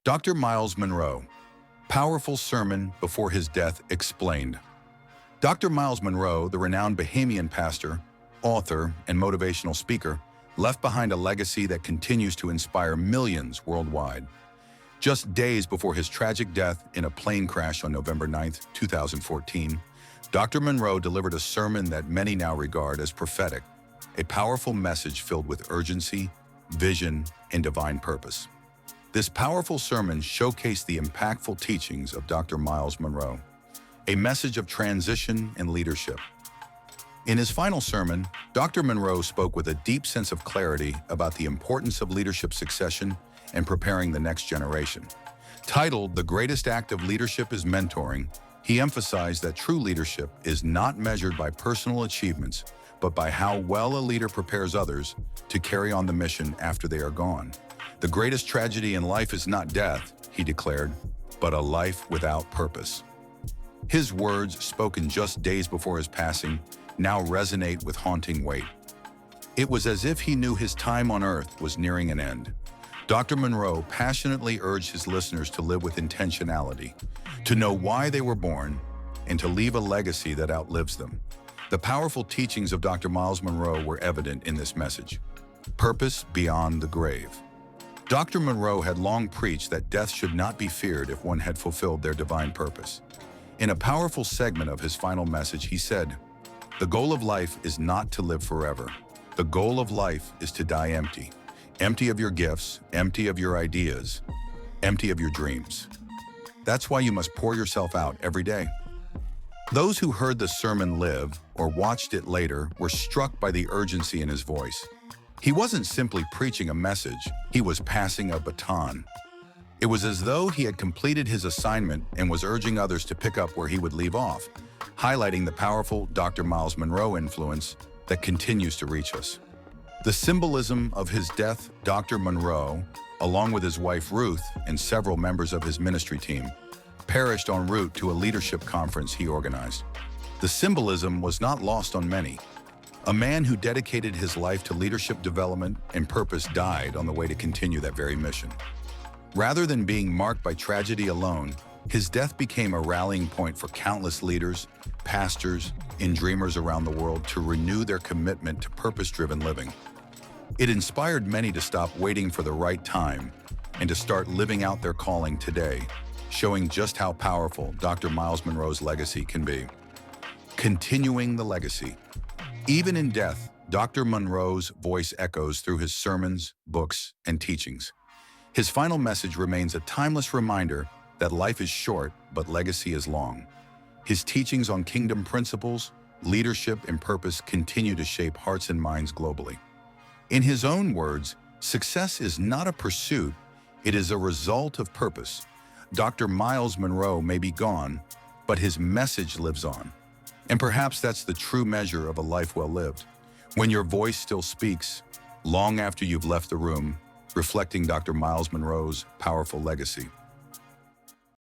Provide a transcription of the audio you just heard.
Dr. Myles Munroe, powerful sermon before his death explained. Dr. Myles Munroe, the renowned Bahamian pastor, author, and motivational speaker, left behind a legacy that continues to inspire millions worldwide. Just days before his tragic death in a plane crash on November 9, 2014, Dr. Munroe delivered a sermon that many now regard as prophetic, a powerful message filled with urgency, vision, and divine purpose. This powerful sermon showcased the impactful teachings of Dr. Myles Munroe, a message of transition and leadership. In his final sermon, Dr. Munroe spoke with a deep sense of clarity about the importance of leadership succession and preparing the next generation. Titled, "The Greatest Act of Leadership is Mentoring," he emphasized that true leadership is not measured by personal achievements, but by how well a leader prepares others to carry on the mission after they are gone. "The greatest tragedy in life is not death," he declared, "but a life without purpose." His words, spoken just days before his passing, now resonate with haunting weight. It was as if he knew his time on earth was nearing an end. Dr. Munroe passionately urged his listeners to live with intentionality, to know why they were born, and to leave a legacy that outlives them. The powerful teachings of Dr. Myles Munroe were evident in this message. Purpose beyond the grave. Dr. Munroe had long preached that death should not be feared if one had fulfilled their divine purpose. In a powerful segment of his final message, he said, "The goal of life is not to live forever. The goal of life is to die empty. Empty of your gifts, empty of your ideas, empty of your dreams. That's why you must pour yourself out every day." Those who heard the sermon live or watched it later were struck by the urgency in his voice. He wasn't simply preaching a message, he was passing a baton. It was as though he had completed his assignment and was urging others to pick up where he would leave off, highlighting the powerful Dr. Myles Munroe influence that continues to reach us. The symbolism of his death, Dr. Munroe, along with his wife Ruth and several members of his ministry team, perished en route to a leadership conference he organized. The symbolism was not lost on many. A man who dedicated his life to leadership development and purpose died on the way to continue that very mission. Rather than being marked by tragedy alone, his death became a rallying point for countless leaders, pastors, and dreamers around the world to renew their commitment to purpose-driven living. It inspired many to stop waiting for the right time and to start living out their calling today, showing just how powerful Dr. Myles Munroe's legacy can be. Continuing the legacy. Even in death, Dr. Munroe's voice echoes through his sermons, books, and teachings. His final message remains a timeless reminder that life is short, but legacy is long. His teachings on kingdom principles, leadership, and purpose continue to shape hearts and minds globally. In his own words, success is not a pursuit, it is a result of purpose. Dr. Myles Munroe may be gone, but his message lives on. And perhaps that's the true measure of a life well lived. When your voice still speaks, long after you've left the room, reflecting Dr. Myles Munroe's powerful legacy.